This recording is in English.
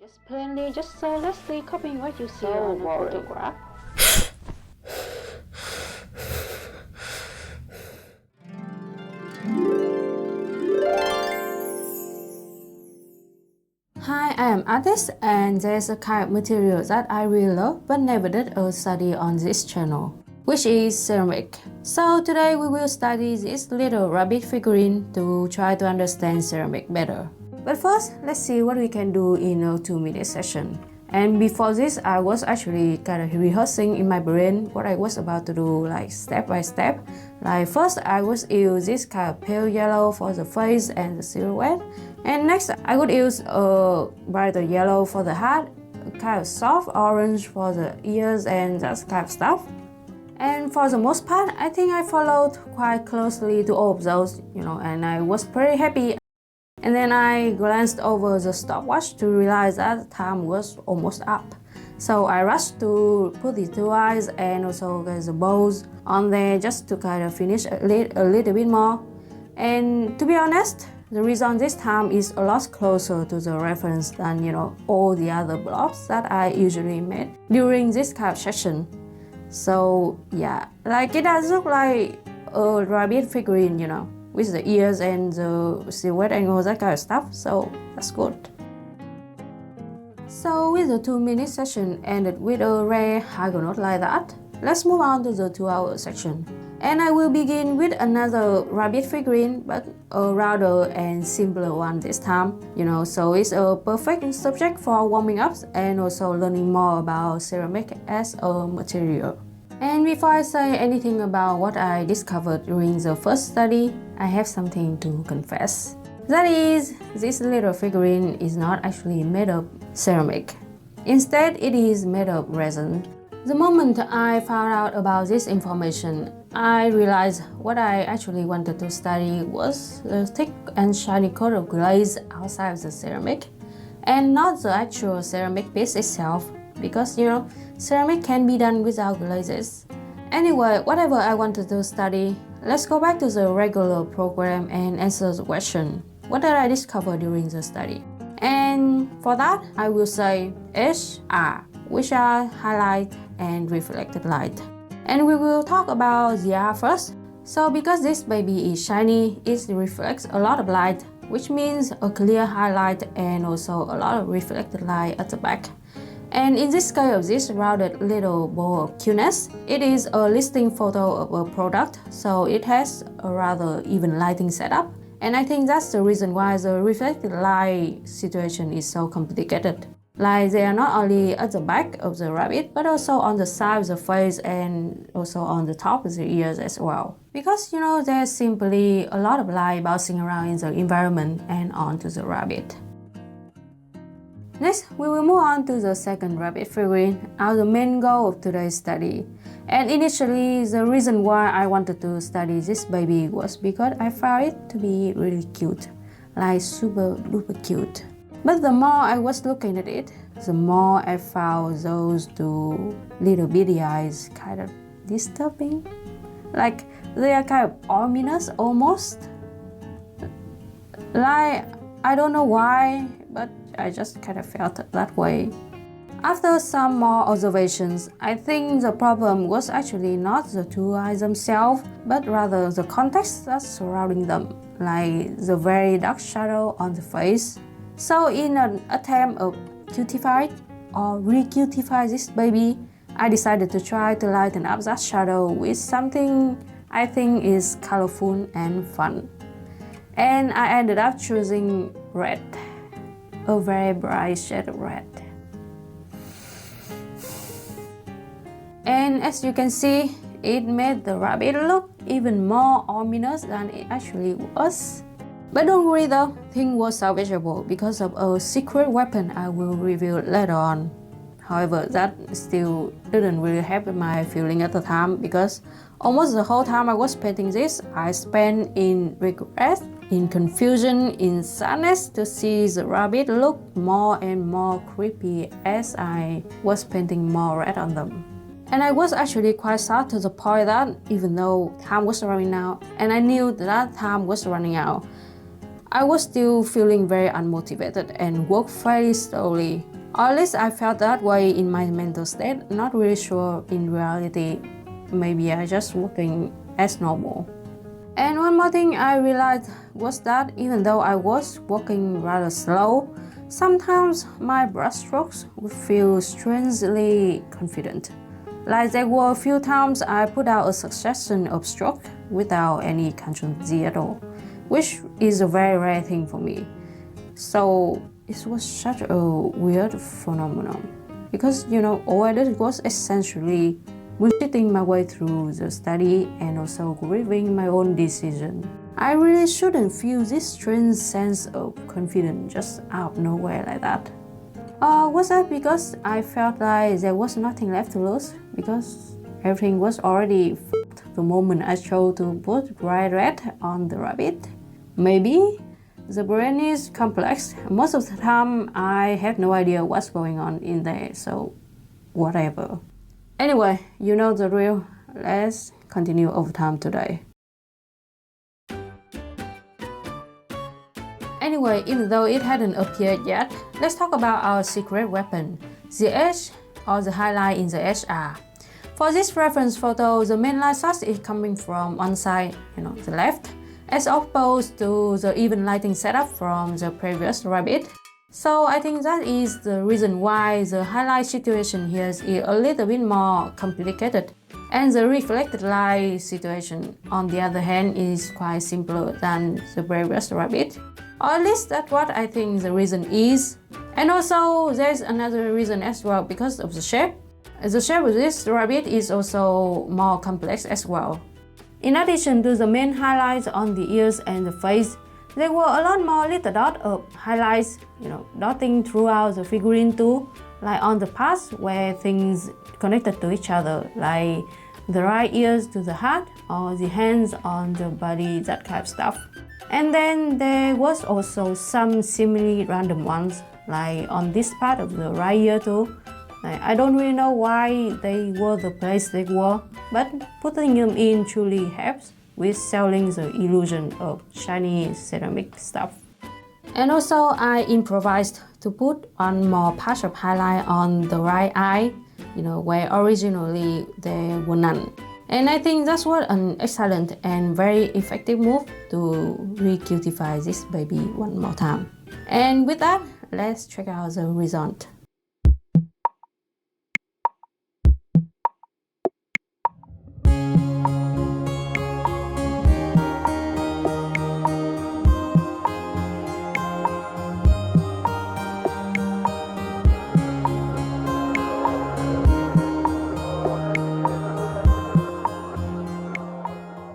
Just plainly, just carelessly copying what you see on a photograph. Hi, I am artist and there's a kind of material that I really love but never did a study on this channel, which is ceramic. So today we will study this little rabbit figurine to try to understand ceramic better. But first, let's see what we can do in a 2-minute session. And before this, I was actually kind of rehearsing in my brain what I was about to do, like step by step. Like first, I would use this kind of pale yellow for the face and the silhouette. And next, I would use a brighter yellow for the hat, kind of soft orange for the ears and that kind of stuff. And for the most part, I think I followed quite closely to all of those, and I was pretty happy. And then I glanced over the stopwatch to realize that time was almost up. So I rushed to put the two eyes and also get the bows on there just to kind of finish a little bit more. And to be honest, the result this time is a lot closer to the reference than all the other blobs that I usually made during this kind of session. So yeah, like it does look like a rabbit figurine, with the ears and the silhouette and all that kind of stuff, so that's good. So with the 2-minute session ended with a rare high note like that, let's move on to the 2-hour section. And I will begin with another rabbit figurine, but a rather and simpler one this time, so it's a perfect subject for warming up and also learning more about ceramic as a material. And before I say anything about what I discovered during the first study, I have something to confess. That is, this little figurine is not actually made of ceramic. Instead, it is made of resin. The moment I found out about this information, I realized what I actually wanted to study was the thick and shiny coat of glaze outside of the ceramic, and not the actual ceramic piece itself, because ceramic can be done without glazes. Anyway, whatever I wanted to study, let's go back to the regular program and answer the question, what did I discover during the study? And for that, I will say HR, which are highlight and reflected light. And we will talk about the R first. So because this baby is shiny, it reflects a lot of light, which means a clear highlight and also a lot of reflected light at the back. And in this case of this rounded little ball of cuteness, it is a listing photo of a product, so it has a rather even lighting setup. And I think that's the reason why the reflected light situation is so complicated. Like they are not only at the back of the rabbit, but also on the side of the face and also on the top of the ears as well. Because there's simply a lot of light bouncing around in the environment and onto the rabbit. Next, we will move on to the second rabbit figurine, the main goal of today's study. And initially, the reason why I wanted to study this baby was because I found it to be really cute, like super duper cute. But the more I was looking at it, the more I found those two little bitty eyes kind of disturbing. Like they are kind of ominous almost. Like, I don't know why, but I just kind of felt that way. After some more observations, I think the problem was actually not the two eyes themselves, but rather the context that's surrounding them, like the very dark shadow on the face. So in an attempt of cutify or re-cutify this baby, I decided to try to lighten up that shadow with something I think is colorful and fun. And I ended up choosing red, a very bright shade of red. And as you can see, it made the rabbit look even more ominous than it actually was. But don't worry though, things was salvageable because of a secret weapon I will reveal later on. However, that still didn't really help my feeling at the time, because almost the whole time I was painting this, I spent in regret, in confusion, in sadness to see the rabbit look more and more creepy as I was painting more red on them. And I was actually quite sad to the point that even though time was running out, and I knew that time was running out, I was still feeling very unmotivated and worked very slowly Or at least I felt that way in my mental state, not really sure in reality. Maybe I just working as normal. And one more thing I realized was that even though I was walking rather slow, sometimes my brushstrokes would feel strangely confident. Like there were a few times I put out a succession of strokes without any consistency at all, which is a very rare thing for me. So it was such a weird phenomenon because all I did was essentially bullshitting my way through the study and also grieving my own decision. I really shouldn't feel this strange sense of confidence just out of nowhere like that. Was that because I felt like there was nothing left to lose because everything was already f***ed the moment I chose to put bright red on the rabbit? Maybe. The brain is complex. Most of the time I have no idea what's going on in there, so whatever. Anyway, you know the drill. Let's continue overtime today. Anyway, even though it hadn't appeared yet, let's talk about our secret weapon, the edge or the highlight in the HR. For this reference photo, the main light source is coming from one side, the left, as opposed to the even lighting setup from the previous rabbit. So I think that is the reason why the highlight situation here is a little bit more complicated. And the reflected light situation, on the other hand, is quite simpler than the previous rabbit. Or at least that's what I think the reason is. And also there's another reason as well because of the shape. The shape of this rabbit is also more complex as well. In addition to the main highlights on the ears and the face, there were a lot more little dots of highlights, dotting throughout the figurine too, like on the parts where things connected to each other, like the right ears to the heart or the hands on the body, that kind of stuff. And then there was also some seemingly random ones, like on this part of the right ear too. I don't really know why they were the place they were, but putting them in truly helps with selling the illusion of shiny ceramic stuff. And also I improvised to put one more patch of highlight on the right eye, where originally there were none. And I think that's what an excellent and very effective move to re-cutify this baby one more time. And with that, let's check out the result.